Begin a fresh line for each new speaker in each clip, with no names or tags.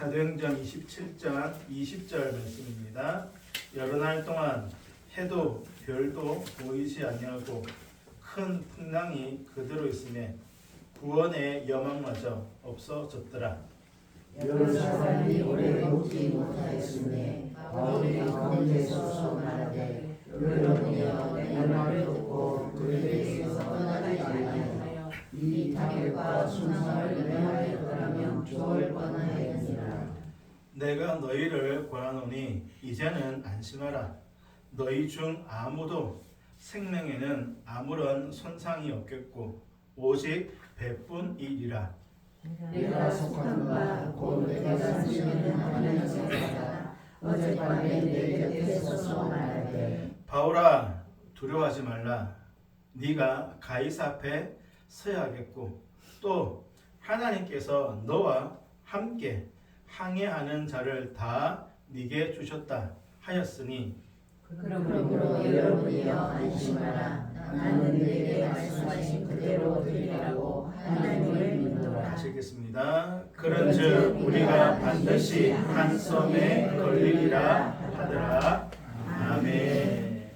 사도행전 27장 20절 말씀입니다. 여러 날 동안 해도 별도 보이지 아니하고 큰 풍랑이 그대로 있음에 구원의 여망마저 없어졌더라.
여러 사람이 오래 먹지 못하였으니 바울이 가운데서 소문하되 여러분이여 내 말을 듣고 그들에게서 떠나지 아니하여 이 타격과 순상을 면하여 떠나면 좋을 뻔하였느니라.
내가 너희를 권하노니 이제는 안심하라. 너희 중 아무도 생명에는 아무런 손상이 없겠고 오직 배뿐이리라.
내가 속한 바 곧 내가 산지는 하나님 생각하다 어젯밤에 내 곁에서 소문하되
바울아 두려워하지 말라. 네가 가이사 앞에 서야겠고 또 하나님께서 너와 함께 항해하는 자를 다 네게 주셨다 하였으니
그러므로 여러분이여 안심하라. 나는 내게 말씀하신 그대로 드리라고 하나님을 믿노라.
하시겠습니다. 그런즉 우리가 반드시 한 섬에 걸리리라 하더라. 아멘.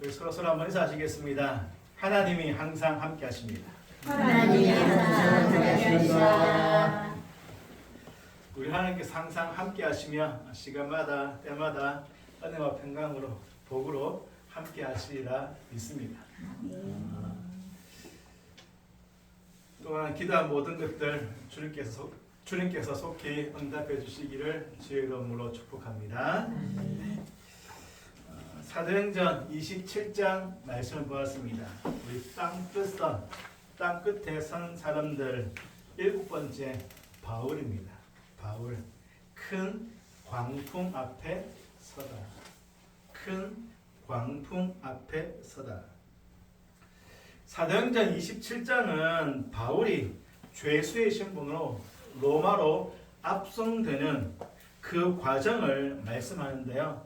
우리 서로 한번 인사하시겠습니다. 하나님이 항상 함께 하십니다.
하나님이 항상 함께하시리라.
우리 하나님께서 항상 함께 하시며 시간마다 때마다 은혜와 평강으로 복으로 함께 하시리라 믿습니다. 또한 기도한 모든 것들 주님께서 속히 응답해 주시기를 주의 이름으로 축복합니다. 사도행전 27장 말씀을 보았습니다. 우리 땅 끝에 선 사람들 7번째 바울입니다. 바울 큰 광풍 앞에 서다. 큰 광풍 앞에 서다. 사도행전 27장은 바울이 죄수의 신분으로 로마로 압송되는 그 과정을 말씀하는데요.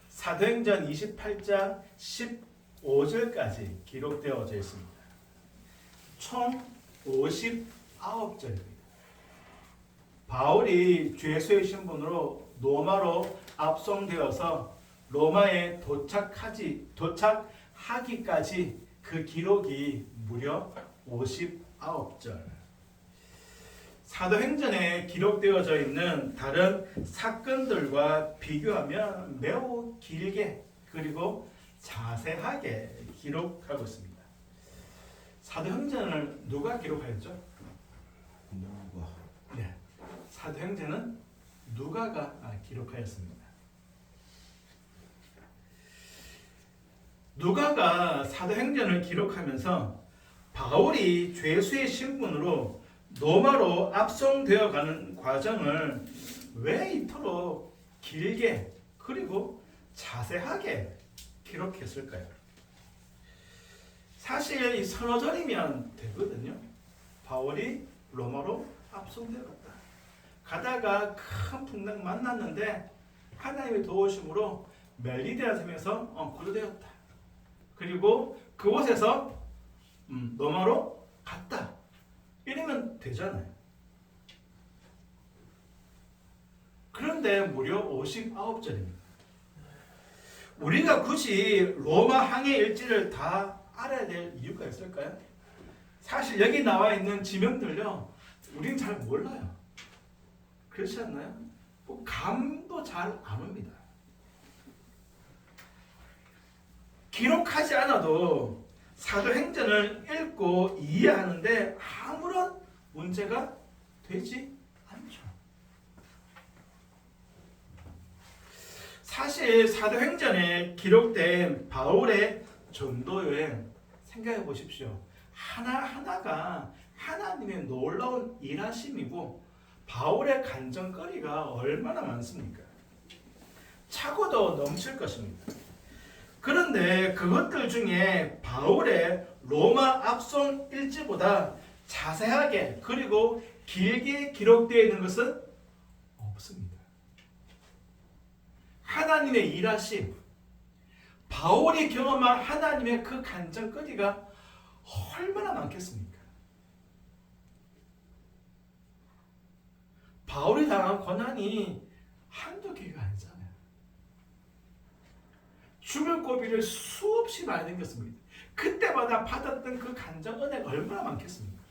사도행전 28장 15절까지 기록되어져 있습니다. 총 59절입니다. 바울이 죄수의 신분으로 로마로 압송되어서 로마에 도착하기까지 그 기록이 무려 59절. 사도행전에 기록되어져 있는 다른 사건들과 비교하면 매우 길게 그리고 자세하게 기록하고 있습니다. 사도행전을 누가 기록하였죠? 네, 사도행전은 누가가 기록하였습니다. 누가가 사도행전을 기록하면서 바울이 죄수의 신분으로 로마로 압송되어 가는 과정을 왜 이토록 길게 그리고 자세하게 기록했을까요? 사실 이 서너 절이면 되거든요. 바울이 로마로 압송되어 갔다. 가다가 큰 풍랑 만났는데 하나님의 도우심으로 멜리데아 섬에서 구조되었다. 그리고 그곳에서 로마로 갔다. 이러면 되잖아요. 그런데 무려 59절입니다. 우리가 굳이 로마 항해 일지를 다 알아야 될 이유가 있을까요? 사실 여기 나와 있는 지명들요, 우린 잘 몰라요. 그렇지 않나요? 뭐 감도 잘 안 옵니다. 기록하지 않아도 사도행전을 읽고 이해하는데 아무런 문제가 되지 않죠. 사실 사도행전에 기록된 바울의 전도여행 생각해 보십시오. 하나하나가 하나님의 놀라운 일하심이고 바울의 간증거리가 얼마나 많습니까? 차고도 넘칠 것입니다. 그런데 그것들 중에 바울의 로마 압송 일지보다 자세하게 그리고 길게 기록되어 있는 것은 없습니다. 하나님의 일하심, 바울이 경험한 하나님의 그 간증거리가 얼마나 많겠습니까? 바울이 당한 고난이 한두 개가 아니잖아요. 죽을 고비를 수없이 많이 당겼습니다. 그때마다 받았던 그 간장 은혜가 얼마나 많겠습니까?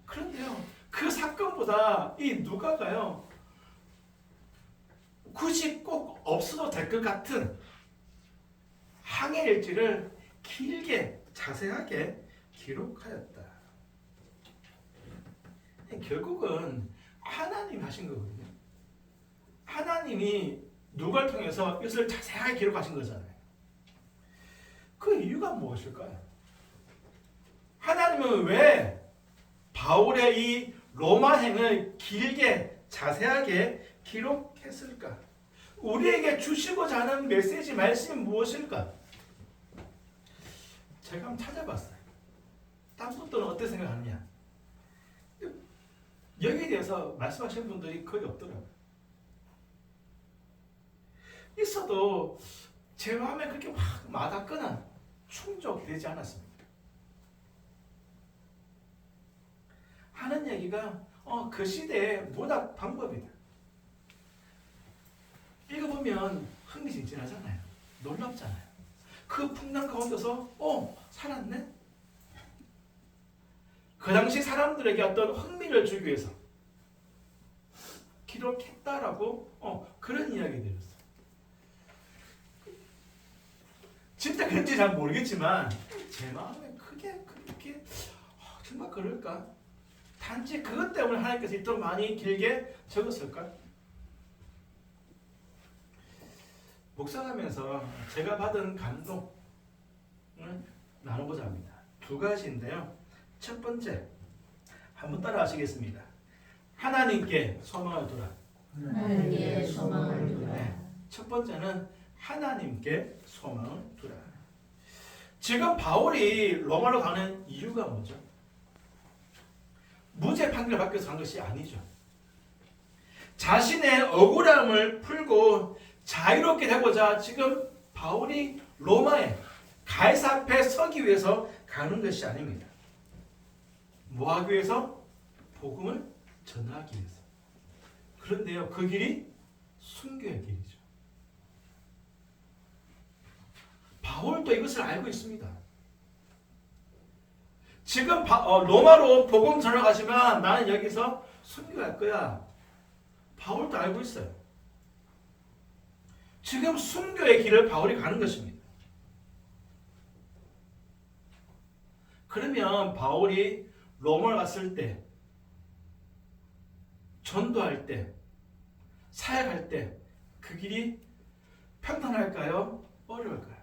그런데요, 그 사건보다 이 누가가요, 굳이 꼭 없어도 될 것 같은 항해 일지를 길게 자세하게 기록하였다. 결국은 하나님이 하신 거거든요. 하나님이 누가를 통해서 이것을 자세하게 기록하신 거잖아요. 그 이유가 무엇일까요? 하나님은 왜 바울의 이 로마행을 길게 자세하게 기록했을까? 우리에게 주시고자 하는 메시지 말씀이 무엇일까? 제가 한번 찾아봤어요. 딴 분들은 어떻게 생각하느냐? 여기에 대해서 말씀하시는 분들이 거의 없더라고요. 있어도 제 마음에 그렇게 확 와닿거나 충족되지 않았습니다. 하는 얘기가 그 시대의 문학 방법이다. 읽어보면 흥미진진하잖아요. 놀랍잖아요. 그 풍랑 가운데서 살았네? 그 당시 사람들에게 어떤 흥미를 주기 위해서 기록했다라고 그런 이야기들이었어요. 진짜 그런지 잘 모르겠지만 제 마음에 크게 그렇게 정말 그럴까? 단지 그것 때문에 하나님께서 이토록 많이 길게 적었을까? 묵상하면서 제가 받은 감동을 나눠보자 합니다. 두 가지인데요. 첫 번째, 한번 따라 하시겠습니다. 하나님께 소망을 두라.
하나님께 소망을 두라.
첫 번째는 하나님께 소망을 두라. 지금 바울이 로마로 가는 이유가 뭐죠? 무죄 판결을 받기 위해서 간 것이 아니죠. 자신의 억울함을 풀고 자유롭게 되고자 지금 바울이 로마에 가이사 앞에 서기 위해서 가는 것이 아닙니다. 뭐 하기 위해서? 복음을 전하기 위해서. 그런데요, 그 길이 순교의 길이죠. 바울도 이것을 알고 있습니다. 지금 로마로 복음 전하러 가시면 나는 여기서 순교할 거야. 바울도 알고 있어요. 지금 순교의 길을 바울이 가는 것입니다. 그러면 바울이 로마를 갔을 때, 전도할 때, 사역할 때 그 길이 평탄할까요? 어려울까요?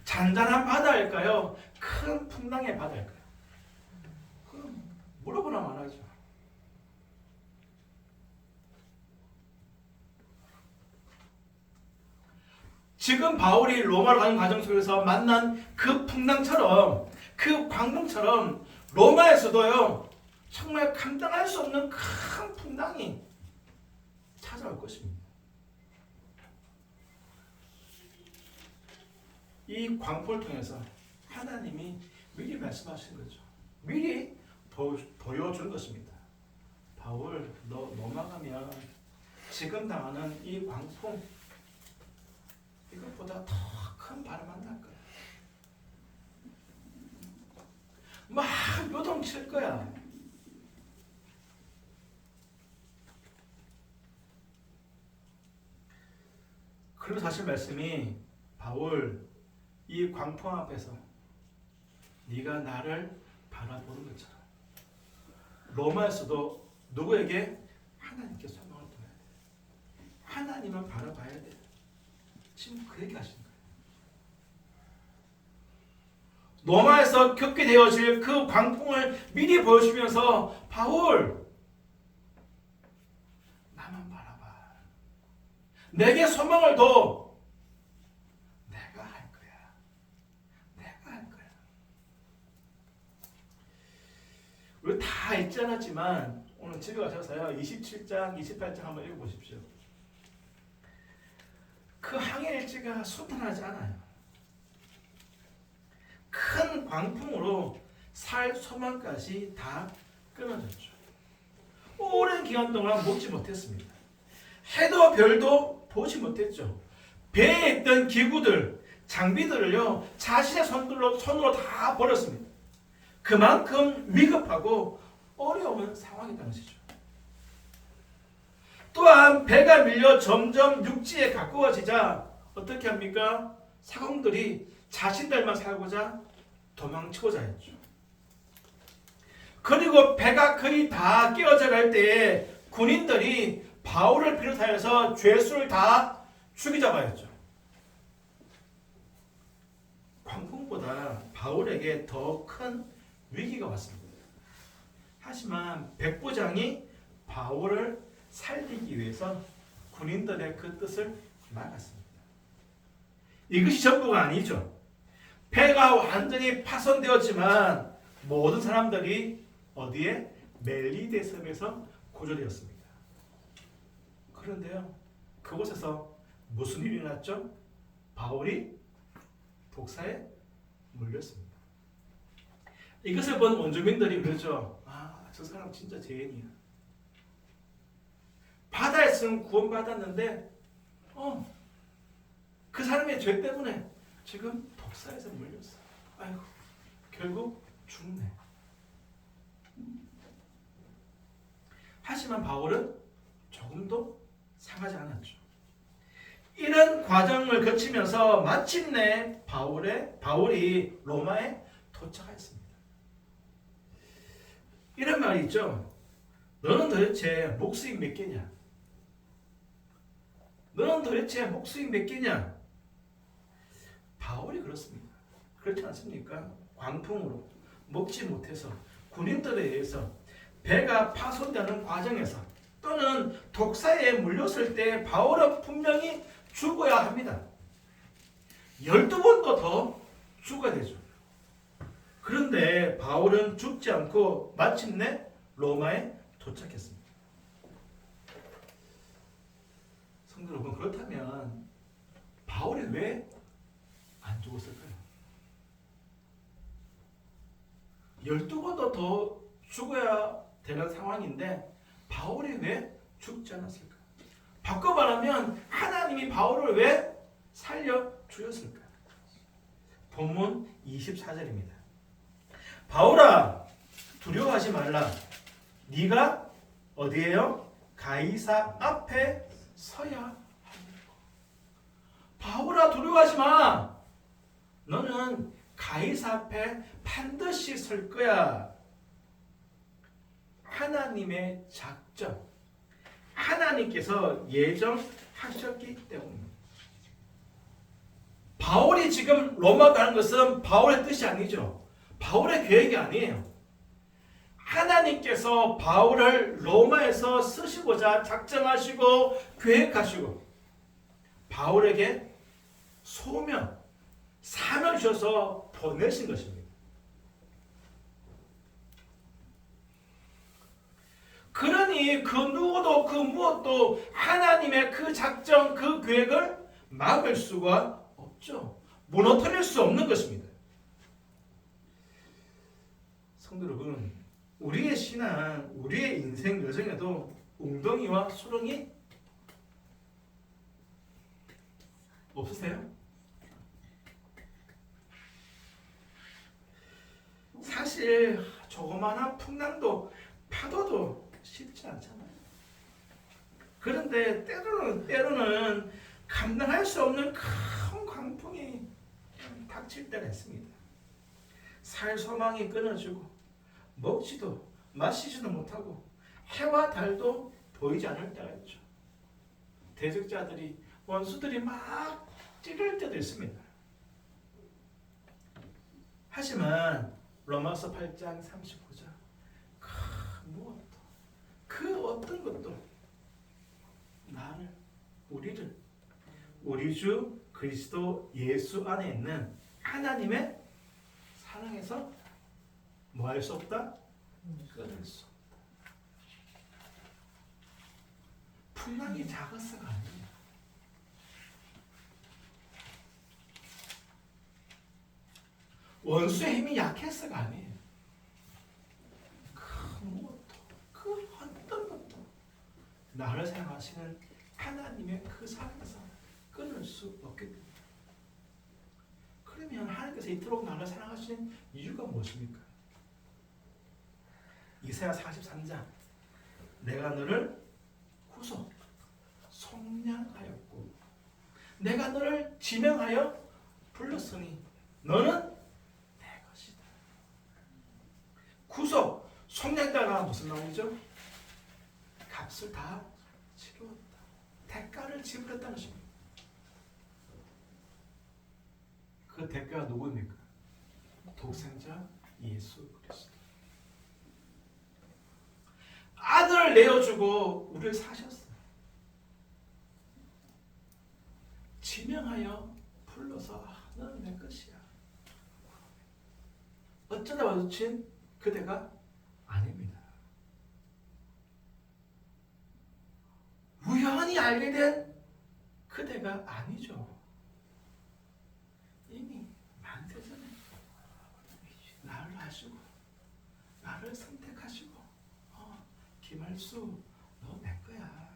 잔잔한 바다일까요? 큰 풍랑의 바다일까요? 그럼 물어보나 말하죠. 지금 바울이 로마로 가는 과정 속에서 만난 그 풍랑처럼, 그 광풍처럼 로마에서도요, 정말 감당할 수 없는 큰 풍랑이 찾아올 것입니다. 이 광풍을 통해서 하나님이 미리 말씀하신 거죠. 미리 보여준 것입니다. 바울, 너 넘어가면 지금 당하는 이 광풍, 이것보다 더 큰 바람 만날 거야. 막 요동칠 거야. 그리고 사실 말씀이 바울, 이 광풍 앞에서 네가 나를 바라보는 것처럼 로마에서도 누구에게? 하나님께 소망을 둬야 돼. 하나님을 바라봐야 돼. 지금 그 얘기 하시는 거예요. 로마에서 겪게 되어질 그 광풍을 미리 보여주면서 바울, 나만 바라봐. 내게 소망을 둬. 내가 할 거야. 내가 할 거야. 우리 다 읽지 않았지만 오늘 집에 가셔서요 27장, 28장 한번 읽어보십시오. 그 항해 일지가 순탄하지 않아요. 큰 광풍으로 살 소망까지 다 끊어졌죠. 오랜 기간 동안 먹지 못했습니다. 해도 별도 보지 못했죠. 배에 있던 기구들, 장비들을요 자신의 손으로 다 버렸습니다. 그만큼 위급하고 어려운 상황이었던 것이죠. 또한 배가 밀려 점점 육지에 가까워지자 어떻게 합니까? 사공들이 자신들만 살고자 도망치고자 했죠. 그리고 배가 거의 다 깨어져 갈 때에 군인들이 바울을 비롯하여서 죄수를 다 죽이자마였죠. 광풍보다 바울에게 더 큰 위기가 왔습니다. 하지만 백부장이 바울을 살리기 위해서 군인들의 그 뜻을 막았습니다. 이것이 전부가 아니죠. 배가 완전히 파손되었지만 모든 사람들이 어디에? 멜리데 섬에서 구조되었습니다. 그런데요, 그곳에서 무슨 일이 났죠? 바울이 독사에 물렸습니다. 이것을 본 원주민들이 그러죠. 아, 저 사람 진짜 죄인이야. 바다에서는 구원받았는데 그 사람의 죄 때문에 지금 독사에서 물렸어. 아이고, 결국 죽네. 하지만 바울은 조금도 상하지 않았죠. 이런 과정을 거치면서 마침내 바울이 로마에 도착했습니다. 이런 말이 있죠. 너는 도대체 목수이 몇 개냐? 너는 도대체 목수이 몇 개냐? 바울이 그렇습니다. 그렇지 않습니까? 광풍으로 먹지 못해서 군인들에 의해서 배가 파손되는 과정에서 또는 독사에 물렸을 때 바울은 분명히 죽어야 합니다. 12번도 더 죽어야 되죠. 그런데 바울은 죽지 않고 마침내 로마에 도착했습니다. 성도 여러분, 그렇다면 바울이 왜 안 죽었을까요? 12번도 더 죽어야 되는 상황인데 바울이 왜 죽지 않았을까? 바꿔 말하면 하나님이 바울을 왜 살려 주셨을까? 본문 24절입니다. 바울아, 두려워하지 말라. 네가 어디에요? 가이사 앞에 서야 합니다. 바울아, 두려워하지 마. 너는 가이사 앞에 반드시 설 거야. 하나님의 작전, 하나님께서 예정하셨기 때문입니다. 바울이 지금 로마 가는 것은 바울의 뜻이 아니죠. 바울의 계획이 아니에요. 하나님께서 바울을 로마에서 쓰시고자 작정하시고 계획하시고 바울에게 소명, 사명 주셔서 보내신 것입니다. 그러니 그 누구도 그 무엇도 하나님의 그 작정, 그 계획을 막을 수가 없죠. 무너뜨릴 수 없는 것입니다. 성도 여러분, 우리의 신앙, 우리의 인생 여정에도 웅덩이와 수렁이 없으세요? 사실 조그마한 풍랑도 파도도 쉽지 않잖아요. 그런데 때로는 감당할 수 없는 큰 광풍이 닥칠 때가 있습니다. 살 소망이 끊어지고 먹지도 마시지도 못하고 해와 달도 보이지 않을 때가 있죠. 대적자들이, 원수들이 막 찌를 때도 있습니다. 하지만 로마서 8장 39절 무엇도, 그 어떤 것도 나를, 우리를 우리 주 그리스도 예수 안에 있는 하나님의 사랑에서 뭐 할 수 없다? 끊을 수 없다. 풍랑이 작아서가 아니에요. 원수의 힘이 약해서가 아니에요. 나를 사랑하시는 하나님의 그 사랑에서 끊을 수 없게 됩니다. 그러면 하나님께서 이토록 나를 사랑하시는 이유가 무엇입니까? 이사야 43장 내가 너를 구속, 속량하였고 내가 너를 지명하여 불렀으니 너는 내 것이다. 구속, 속량자가 무슨 말이죠? 값을 다 치루었다. 대가를 지불했다는 것입니다. 그 대가가 누구입니까? 독생자 예수 그리스도. 아들을 내어주고 우리를 사셨어요. 지명하여 불러서 너는 내 것이야. 어쩌다 마주친 그대가 아닙니다. 우연히 알게 된 그대가 아니죠. 이미 만세전에 나를 아시고 나를 선택하시고 김할수 너 내 거야.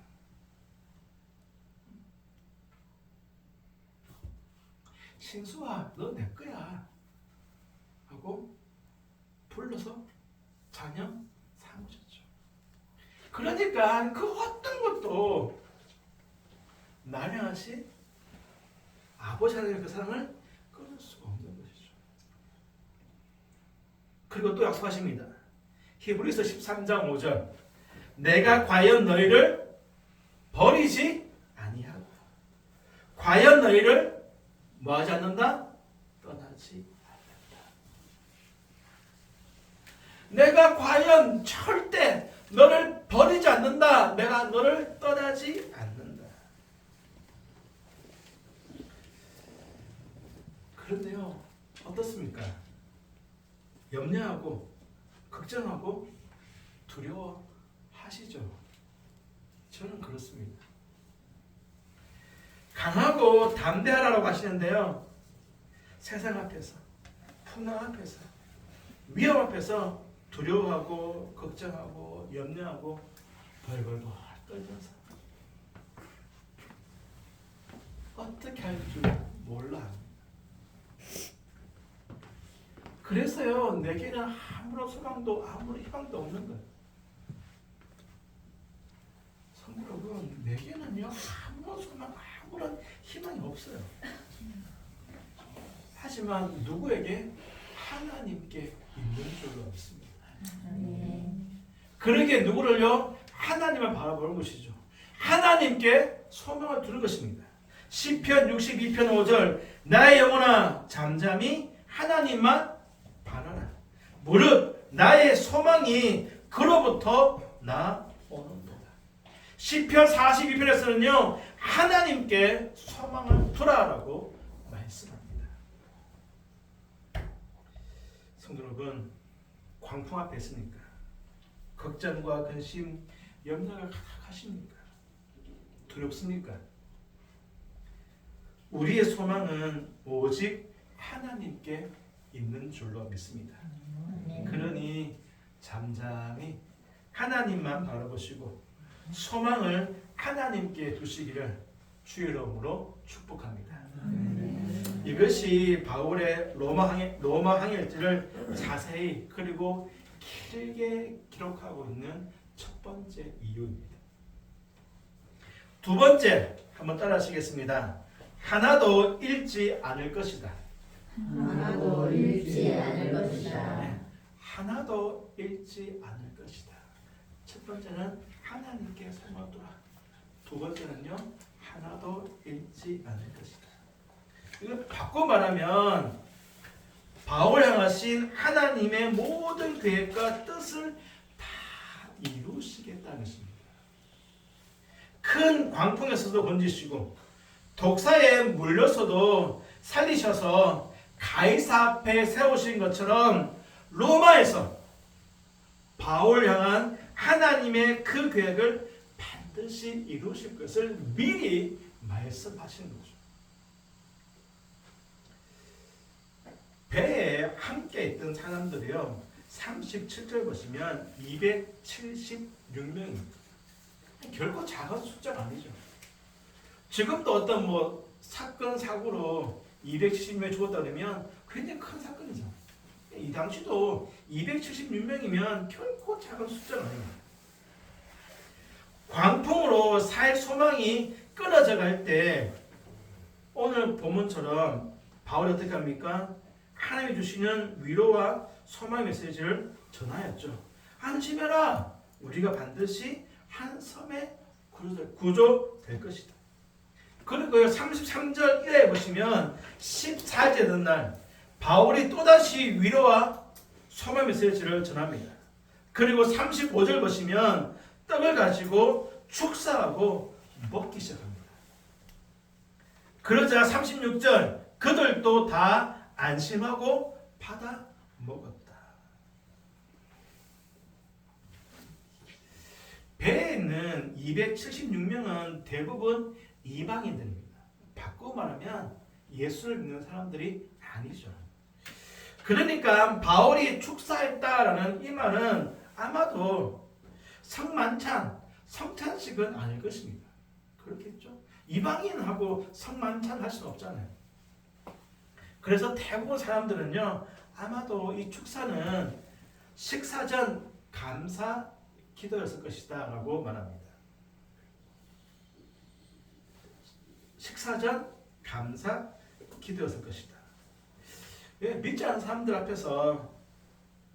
신수아 너 내 거야 하고 불러서 자녀 삼으셨죠. 그러니까 그 어떤 것도 나를 향하신 아버지 하나님의 그 사랑을 끊을 수가 없는 것이죠. 그리고 또 약속하십니다. 히브리서 13장 5절 내가 과연 너희를 버리지 아니하고 과연 너희를 뭐하지 않는다? 떠나지 않는다. 내가 과연 절대 너를 버리지 않는다. 내가 너를 떠나지 않는다. 그런데요, 어떻습니까? 염려하고 걱정하고 두려워하시죠? 저는 그렇습니다. 강하고 담대하라고 하시는데요, 세상 앞에서, 풍랑 앞에서, 위험 앞에서 두려워하고 걱정하고 염려하고 벌벌벌 떨면서 어떻게 할 줄 몰라 합니다. 그래서요, 내게는 아무런 소망도 아무런 희망도 없는 거예요. 성도 여러분, 내게는요 아무런 소망 아무런 희망이 없어요. 하지만 누구에게? 하나님께 있는 줄로 믿습니다. 그러기에 누구를요? 하나님을 바라보는 것이죠. 하나님께 소망을 두는 것입니다. 시편 62편 5절 나의 영혼아 잠잠히 하나님만 바라라. 무릇 나의 소망이 그로부터 나오는도다. 시편 42편에서는요 하나님께 소망을 두라라고 말씀합니다. 성도 여러분, 광풍 앞에 있으니까 걱정과 근심, 염려가 가득하십니까? 두렵습니까? 우리의 소망은 오직 하나님께 있는 줄로 믿습니다. 그러니 잠잠히 하나님만 바라보시고 소망을 하나님께 두시기를 주의 이름으로 축복합니다. 이것이 바울의 로마 항해일지를 자세히 그리고 길게 기록하고 있는 첫 번째 이유입니다. 두 번째 한번 따라하시겠습니다. 하나도 잃지 않을 것이다.
하나도 잃지 않을 것이다.
네, 하나도 잃지 않을 것이다. 첫 번째는 하나님께 소망을 두라. 두 번째는요, 하나도 잃지 않을 것이다. 이걸 바꿔 말하면 바울 향하신 하나님의 모든 계획과 뜻을 다 이루시겠다는 것입니다. 큰 광풍에서도 건지시고 독사에 물려서도 살리셔서 가이사 앞에 세우신 것처럼 로마에서 바울 향한 하나님의 그 계획을 반드시 이루실 것을 미리 말씀하시는 거죠. 배에 함께 있던 사람들이요 37절 보시면 276명입니다. 결코 작은 숫자가 아니죠. 지금도 어떤 뭐 사건 사고로 276명이 죽었다 그러면 굉장히 큰 사건이죠. 이 당시도 276명이면 결코 작은 숫자가 아닙니다. 광풍으로 살 소망이 끊어져 갈 때 오늘 본문처럼 바울이 어떻게 합니까? 하나님이 주시는 위로와 소망의 메시지를 전하였죠. 안심해라. 우리가 반드시 한 섬에 구조될 것이다. 그리고 33절 이하에 보시면 14째 되는 날 바울이 또다시 위로와 소망의 메시지를 전합니다. 그리고 35절 보시면 떡을 가지고 축사하고 먹기 시작합니다. 그러자 36절 그들도 다 안심하고 받아 먹었다. 배에 있는 276명은 대부분 이방인들입니다. 바꾸고 말하면 예수를 믿는 사람들이 아니죠. 그러니까 바울이 축사했다라는 이 말은 아마도 성찬식은 아닐 것입니다. 그렇겠죠? 이방인하고 성만찬 할 수는 없잖아요. 그래서 대부분 사람들은요, 아마도 이 축사는 식사 전 감사 기도였을 것이다 라고 말합니다. 식사 전 감사 기도였을 것이다. 믿지 않는 사람들 앞에서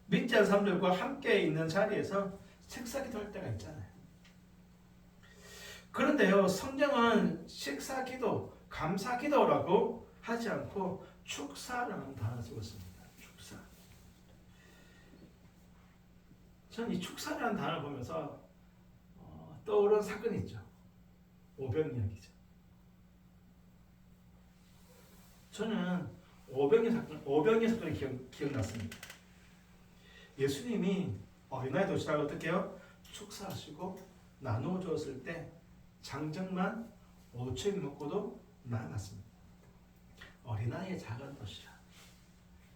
믿지 않는 사람들과 함께 있는 자리에서 식사 기도할 때가 있잖아요. 그런데요, 성경은 식사 기도, 감사 기도라고 하지 않고 축사라는 단어를 쓰고 있습니다. 축사. 저는 이 축사라는 단어를 보면서 떠오른 사건이 있죠. 오병 이야기죠. 저는 오병의 사건이 기억났습니다. 예수님이 어린아이 도시락을 어떻게 해요? 축사하시고 나누어 주었을 때 장정만 5천 먹고도 남았습니다. 어린아이의 작은 도시락.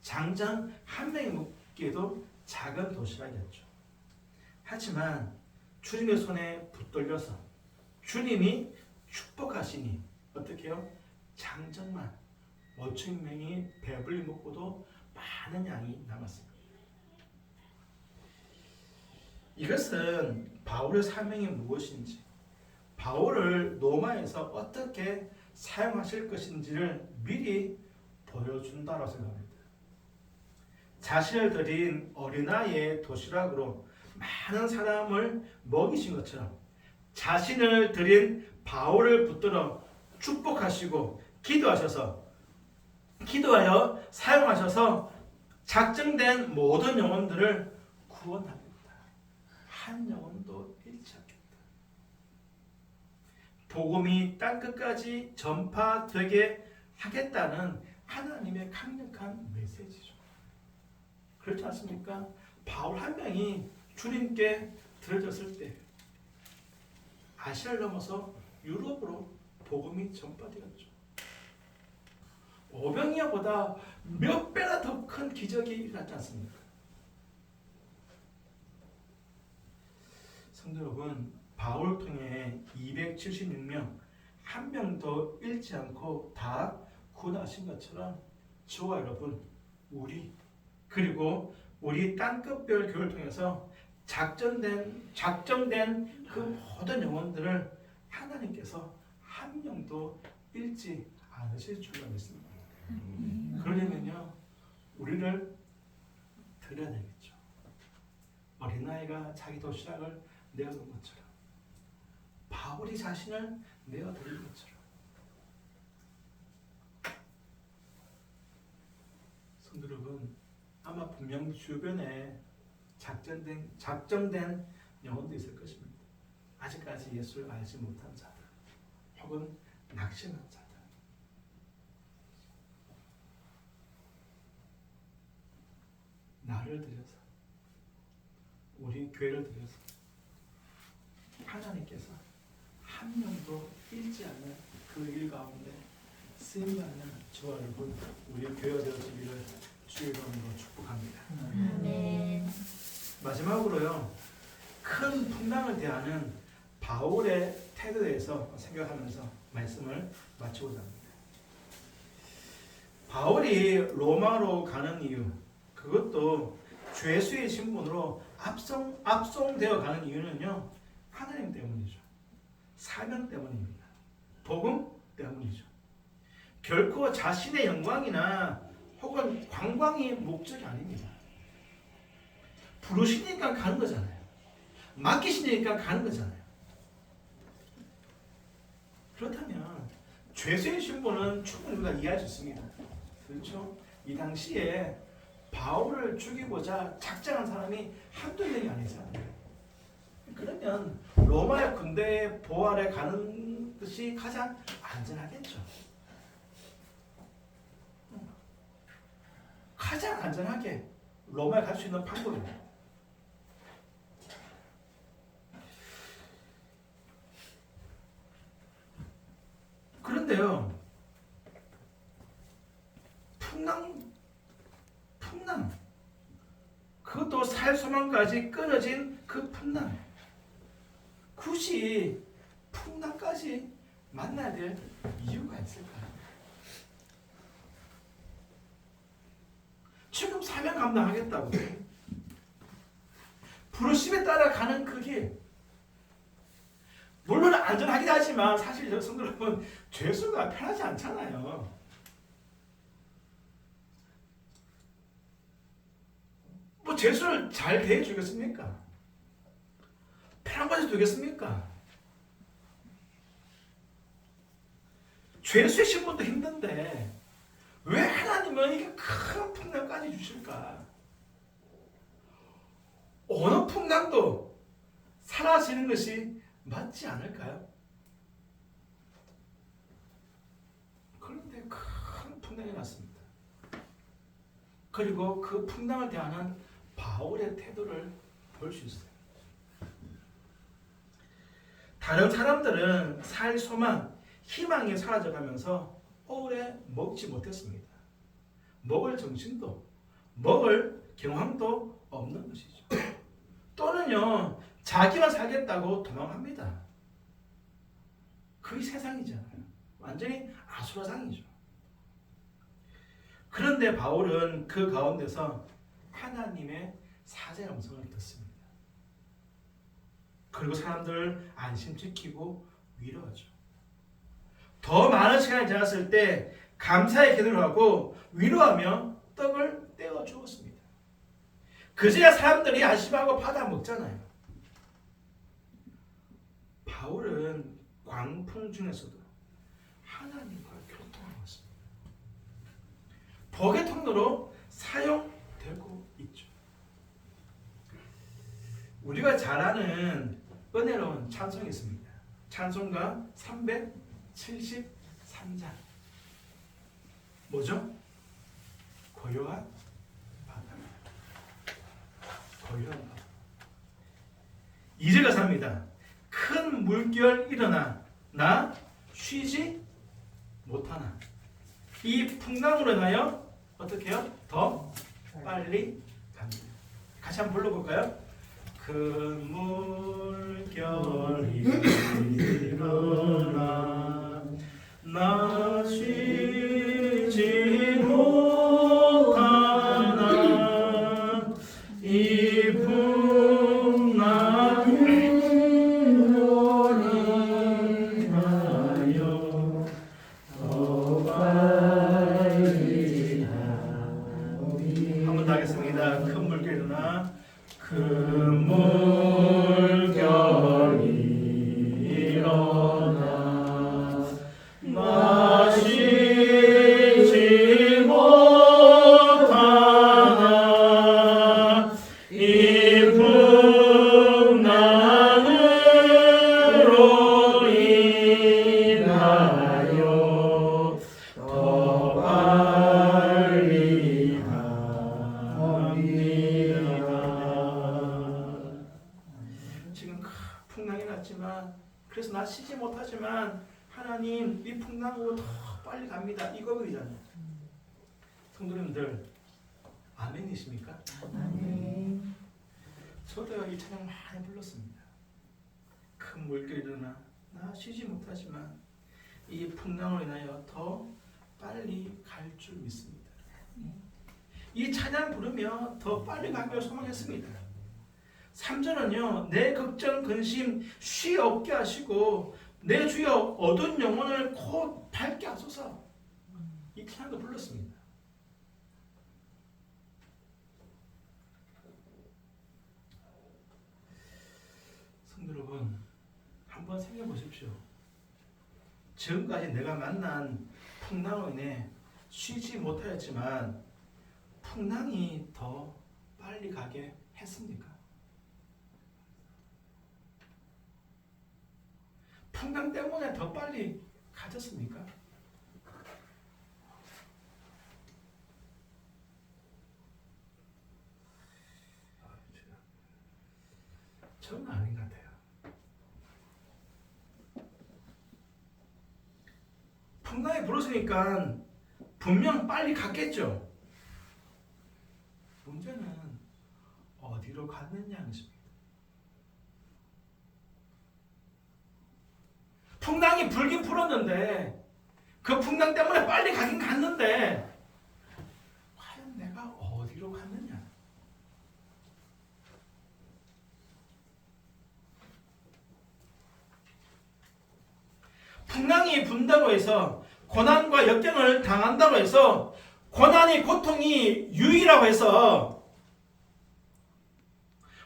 장장 한 명이 먹기에도 작은 도시락이었죠. 하지만 주님의 손에 붙들려서 주님이 축복하시니 어떻게 해요? 장정만 5천 명이 배불리 먹고도 많은 양이 남았습니다. 이것은 바울의 사명이 무엇인지, 바울을 로마에서 어떻게 사용하실 것인지를 미리 보여준다고 생각합니다. 자신을 드린 어린아이의 도시락으로 많은 사람을 먹이신 것처럼 자신을 드린 바울을 붙들어 축복하시고 기도하여 사용하셔서 작정된 모든 영혼들을 구원합니다. 한 영혼도 잃지 않겠다. 복음이 땅끝까지 전파되게 하겠다는 하나님의 강력한 메시지죠. 그렇지 않습니까? 바울 한 명이 주님께 들어졌을 때 아시아를 넘어서 유럽으로 복음이 전파되었죠. 오병이어보다 몇 배나 더 큰 기적이 일어났지 않습니까? 성도 여러분, 바울 통해 276명 한 명도 잃지 않고 다 구원하신 것처럼 저와 여러분, 우리 땅끝별 교회를 통해서 작정된 그 모든 영혼들을 하나님께서 한 명도 잃지 않으실 줄로 믿습니다. 그러려면요, 우리를 드려야 되겠죠. 어린아이가 자기 도시락을 내어놓은 것처럼, 바울이 자신을 내어드린 것처럼. 성도 여러분, 아마 분명 주변에 작정된 영혼도 있을 것입니다. 아직까지 예수를 알지 못한 자들, 혹은 낙심한 자들. 나를 들여서, 우리 교회를 들여서 하나님께서 한 명도 잃지 않는 그 일 가운데 쓰임받는 저와 여러분, 우리 교회가 되어지기를 주의 이름으로 축복합니다.
아멘.
마지막으로요, 큰 풍랑을 대하는 바울의 태도에 대해서 생각하면서 말씀을 마치고자 합니다. 바울이 로마로 가는 이유, 그것도 죄수의 신분으로 압송되어 가는 이유는요, 하나님 때문이죠. 사명 때문입니다. 복음 때문이죠. 결코 자신의 영광이나 혹은 관광이 목적이 아닙니다. 부르시니까 가는 거잖아요. 맡기시니까 가는 거잖아요. 그렇다면 죄수의 신분은 충분히 우리가 이해할 수 있습니다. 그렇죠? 이 당시에 바울을 죽이고자 작정한 사람이 한두 명이 아니잖아요. 그러면 로마의 군대 보활에 가는 것이 가장 안전하겠죠. 가장 안전하게 로마에 갈 수 있는 방법입니다. 그런데요, 풍랑, 그것도 살 소망까지 끊어진 그 풍랑, 굳이 풍랑까지 만나야 될 이유가 있을까요? 지금 사명 감당하겠다고 부르심에 따라 가는 그 길, 물론 안전하긴 하지만 사실 성도 여러분, 죄수가 편하지 않잖아요. 뭐 죄수를 잘 대해주겠습니까? 편한 것이 되겠습니까? 죄수의 신분도 힘든데 왜 하나님은 이게 큰 풍랑까지 주실까? 어느 풍랑도 사라지는 것이 맞지 않을까요? 그런데 큰 풍랑이 났습니다. 그리고 그 풍랑을 대하는 바울의 태도를 볼 수 있어요. 다른 사람들은 살 소망, 희망이 사라져가면서 오래 먹지 못했습니다. 먹을 정신도, 먹을 경황도 없는 것이죠. 또는요, 자기만 살겠다고 도망합니다. 그게 세상이잖아요. 완전히 아수라장이죠. 그런데 바울은 그 가운데서 하나님의 사자의 음성을 듣습니다. 그리고 사람들을 안심시키고 위로하죠. 더 많은 시간이 지났을 때 감사의 기도를 하고 위로하며 떡을 떼어 주었습니다. 그제야 사람들이 안심하고 받아 먹잖아요. 바울은 광풍 중에서도 하나님과 교통하고 있습니다. 복의 통로로 사용되고 있죠. 우리가 잘 아는 은혜로운 찬송이 있습니다. 찬송가 373장. 뭐죠? 고요한 바다. 고요한 바다. 2절 가사입니다. 큰 물결 일어나 나 쉬지 못하나. 이 풍랑으로 인하여 어떻게 해요? 더 빨리 갑니다. 같이 한번 불러볼까요? 큰 물결이 일어나 나 쉬지 못하나. 이 풍랑으로 인하여 더 빨리 가오리. 한 번 더 하겠습니다. 큰 물결이 일어나 큰 물결이 일어나 나 쉬지 못하나. 이 풍랑으로 인하여 더 빨리 지금 풍랑이 났지만, 그래서 나 쉬지 못하지만 하나님 이 풍랑으로 더 빨리 갑니다. 이거거든요. 성도님들 아멘이십니까?
아멘.
저도 이 찬양 많이 불렀습니다. 큰 큰 물결이 일어나 나 쉬지 못하지만 이 풍랑으로 인하여 더 빨리 갈 줄 믿습니다. 이 찬양 부르며 더 빨리 가기를 소망했습니다. 3절은요, 내 걱정 근심 쉬 없게 하시고 내 주여 어두운 영혼을 곧 밝게 하소서. 이 찬양도 불렀습니다. 성도 여러분, 한번 생각해 보십시오. 지금까지 내가 만난 풍랑으로 인해 쉬지 못하였지만 풍랑이 더 빨리 가게 했습니까? 풍랑 때문에 더 빨리 가졌습니까? 저는 아닌 것 같아요. 풍랑이 불었으니까 분명 빨리 갔겠죠. 문제는 어디로 갔느냐는 것입니다. 풍랑이 불긴 불었는데 그 풍랑 때문에 빨리 가긴 갔는데 과연 내가 어디로 갔느냐? 풍랑이 분다고 해서 고난과 역경을 당한다고 해서 고난이 고통이 유의라고 해서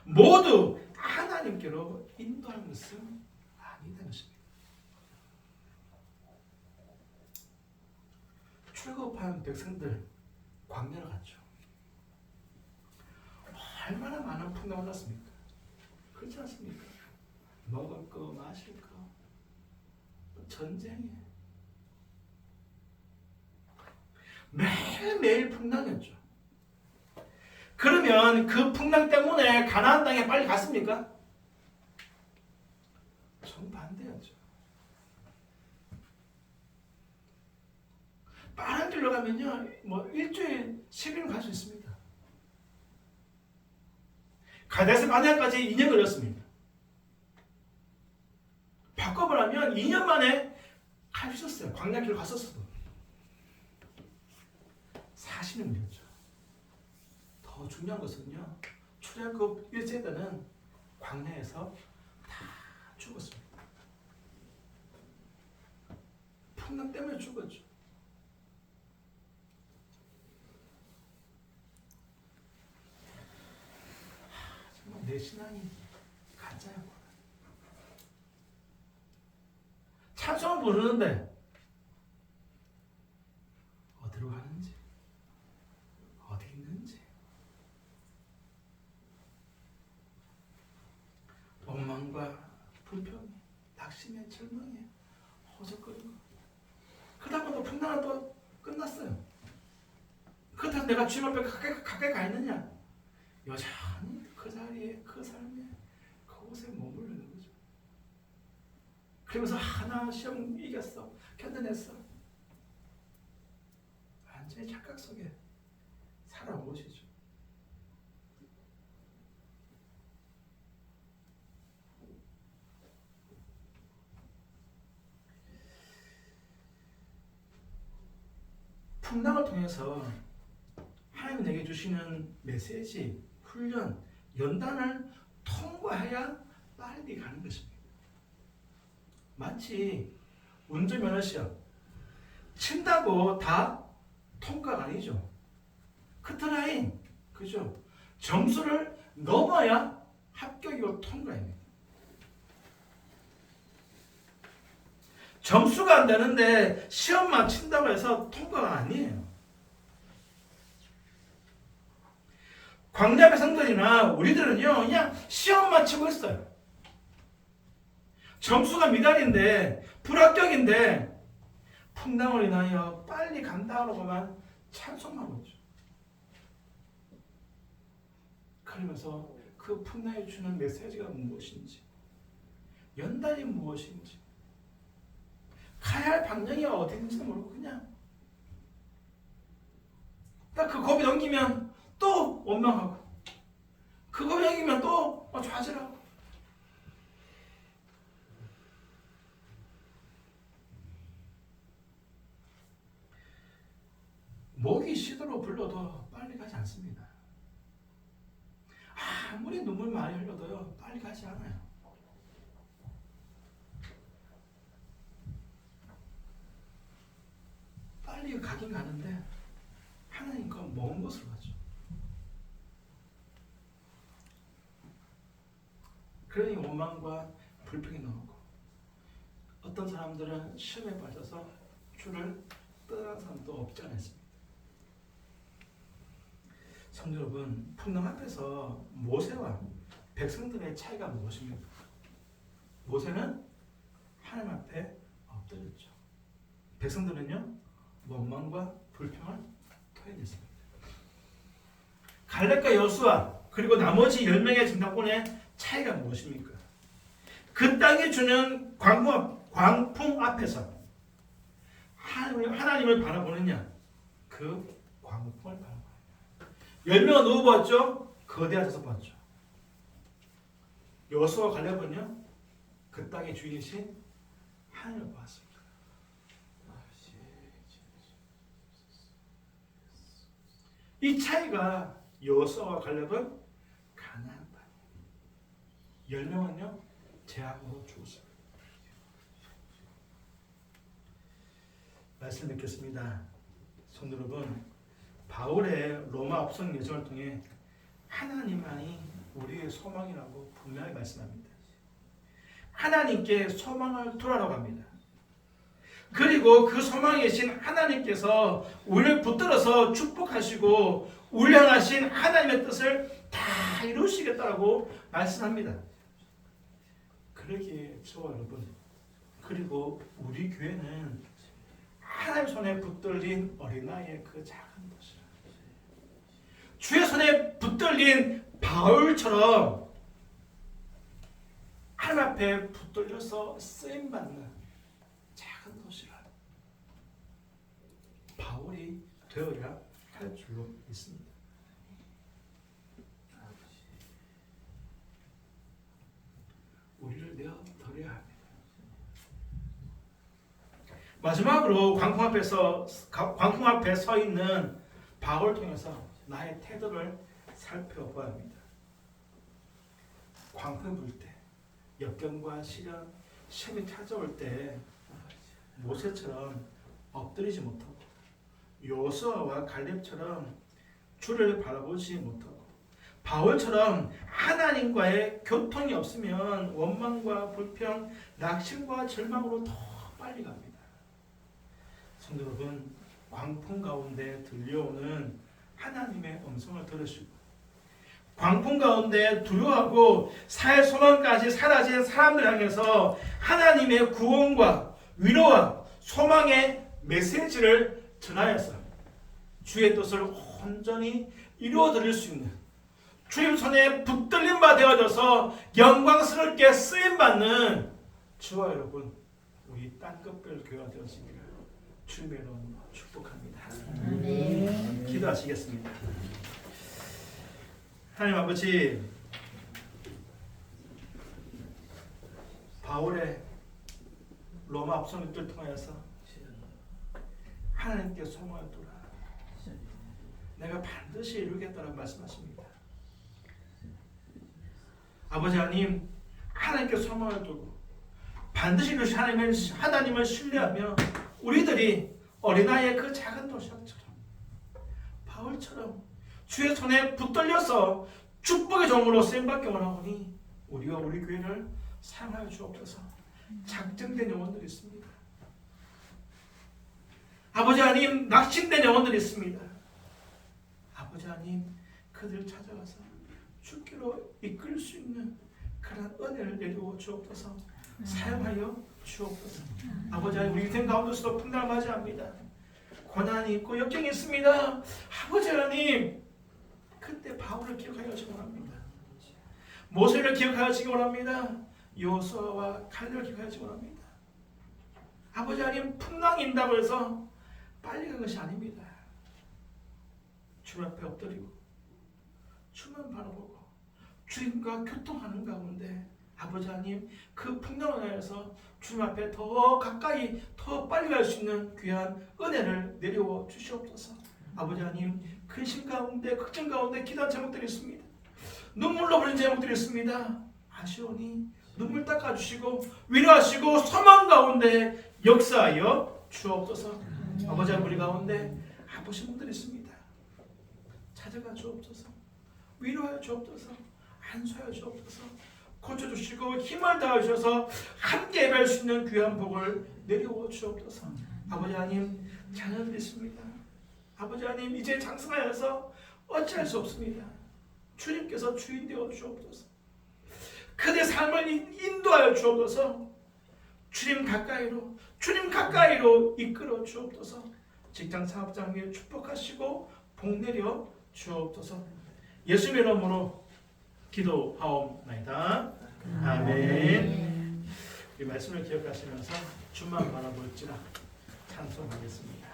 모두 하나님께로 인도하는 것은 아니다는 것입니다. 출애굽한 백성들 광야로 갔죠. 얼마나 많은 풍랑을 받았습니까? 그렇지 않습니까? 먹을 거, 마실 거, 전쟁에 매일매일 풍랑이었죠. 그러면 그 풍랑 때문에 가나안 땅에 빨리 갔습니까? 정반대였죠. 빠른 길로 가면요, 뭐 일주일, 10일 갈 수 있습니다. 가데스 바네아까지 2년 걸렸습니다. 바꿔보라면 2년 만에 갈 수 있었어요. 광야길로 갔었어도. 40년 걸렸죠. 더 중요한 것은요, 출애굽 1세대는 광야에서 다 죽었습니다. 풍랑 때문에 죽었죠. 정말 내 신앙이 가짜였구나. 찬송을 부르는데 어디로 가는지, 어디 있는지, 원망과 불평에, 낙심에, 절망에 허적거리고, 그러다 보면 풍랑은 또 끝났어요. 그렇다고 내가 주님 앞에 가까이 가 있느냐? 여전히 그 자리에, 그 삶에, 그곳에 머물러 있는 거죠. 그러면서 하나 시험 이겼어, 견뎌냈어. 완전히 착각 속에 살아온 것이죠. 풍랑을 통해서 하나님 내게 주시는 메시지, 훈련, 연단을 통과해야 빨리 가는 것입니다. 마치 운전면허 시험 친다고 다 통과가 아니죠. 커트라인, 그죠? 점수를 넘어야 합격이고 통과입니다. 점수가 안 되는데 시험만 친다고 해서 통과가 아니에요. 광야 백성들이나 우리들은요, 그냥 시험만 치고 있어요. 점수가 미달인데, 불합격인데, 풍랑을 인하여 빨리 간다고만 찬송하고 있죠. 그러면서 그 풍랑이 주는 메시지가 무엇인지, 연단이 무엇인지, 가야 할 방향이 어딘지도 모르고 그냥 딱 그 고비 넘기면 또 원망하고, 그 고비 넘기면 또 좌절하고, 눈물 많이 흘려도요 빨리 가지 않아요. 빨리 가긴 가는데 하나님과 먼 곳으로 가죠. 그러니 원망과 불평이 나오고 어떤 사람들은 시험에 빠져서 주를 떠나는 사람도 없지 않았습니다. 성도 여러분, 풍랑 앞에서 모세와 백성들의 차이가 무엇입니까? 모세는 하나님 앞에 엎드렸죠. 백성들은요 원망과 불평을 토해냈습니다. 갈렙과 여수아 그리고 나머지 10명의 정탐꾼의 차이가 무엇입니까? 그 땅이 주는 광풍 앞에서 하나님을 바라보느냐, 그 광풍을 바라보느냐. 10명은 누구 봤죠? 거대한 자석 봤죠. 여수와 갈렙은요 그 땅의 주인이신 하나님을 봤습니다. 이 차이가 여호수아와 갈렙은 가나안 땅이에요. 10명은요 재앙으로 죽었습니다. 말씀 듣겠습니다. 성도 여러분, 바울의 로마 업성 여정을 통해 하나님만이 우리의 소망이라고 분명히 말씀합니다. 하나님께 소망을 두라라고 합니다. 그리고 그 소망이신 하나님께서 우리를 붙들어서 축복하시고 우리 향하신 하나님의 뜻을 다 이루시겠다고 말씀합니다. 그러기에 저와 여러분, 그리고 우리 교회는 하나님 손에 붙들린 어린아이의 그 작은 것을 주의 손에 붙들린 바울처럼 하나님 앞에 붙들려서 쓰임받는 작은 도시를 바울이 되어야 할 줄로 믿습니다. 우리를 내어 드려야 합니다. 마지막으로 광풍 앞에 서 있는 바울을 통해서 나의 태도를 살펴봐야 합니다. 광풍이 불 때, 역경과 시련, 시험이 찾아올 때 모세처럼 엎드리지 못하고 여호수아와 갈렙처럼 주를 바라보지 못하고 바울처럼 하나님과의 교통이 없으면 원망과 불평, 낙심과 절망으로 더 빨리 갑니다. 성도 여러분, 광풍 가운데 들려오는 하나님의 음성을 들으시고 광풍 가운데 두려워하고 사회 소망까지 사라진 사람들 향해서 하나님의 구원과 위로와 소망의 메시지를 전하여서 주의 뜻을 온전히 이루어드릴 수 있는 주님 손에 붙들린 바 되어져서 영광스럽게 쓰임받는 저와 여러분, 우리 땅끝별 교회가 되었으기를 주님의 이름으로 축복합니다.
아멘.
기도하시겠습니다. 하나님 아버지, 바울의 로마 압송을 통하여서 하나님께 소망을 두라. 내가 반드시 이루겠다라고 말씀하십니다. 아버지 하나님, 하나님께 소망을 두고 반드시 이루신 하나님을 신뢰하며 우리들이 어린아이의 그 작은 도시락처럼 바울처럼 주의 손에 붙들려서 축복의 종으로 쓰임받기 원하오니 우리와 우리 교회를 사용하여 주옵소서. 작정된 영혼들이 있습니다. 아버지 하나님, 낙심된 영혼들이 있습니다. 아버지 하나님, 그들을 찾아가서 주께로 이끌 수 있는 그런 은혜를 내려 주옵소서. 사용하여 주옵소서. 아버지 하나님, 우리 인생 가운데서도 풍랑을 맞이합니다. 고난이 있고 역경이 있습니다. 아버지 하나님, 그때 바울을 기억하여 주기 원합니다. 모세를 기억하여 주기 원합니다. 여호수아와 갈렙을 기억하여 주기 원합니다. 아버지 하나님, 풍랑이 있다고 해서 빨리 간 것이 아닙니다. 주 앞에 엎드리고 주만 바라보고 주님과 교통하는 가운데 아버지 하나님, 그 풍랑을 하여서 주님 앞에 더 가까이 더 빨리 갈 수 있는 귀한 은혜를 내려 주시옵소서. 아버지 하나님, 근심 가운데 걱정 가운데 기도한 제목들이 있습니다. 눈물로 부른 제목들이 있습니다. 아시오니 눈물 닦아주시고 위로하시고 소망 가운데 역사하여 주옵소서. 아버지 우리 가운데 아프신 분들이 있습니다. 찾아가 주옵소서. 위로하여 주옵소서. 안수하여 주옵소서. 고쳐주시고 힘을 다하셔서 함께 예배할 수 있는 귀한 복을 내려오 주옵소서. 아버지 하나님 자녀들이 있습니다. 아버지 하나님 이제 장성하여서 어찌할 수 없습니다. 주님께서 주인 되어 주옵소서. 그들의 삶을 인도하여 주옵소서. 주님 가까이로 이끌어 주옵소서. 직장 사업장 위에 축복하시고 복 내려 주옵소서. 예수님의 이름으로 기도하옵나이다. 아멘. 이 말씀을 기억하시면서 주만 바라볼지라 찬송하겠습니다.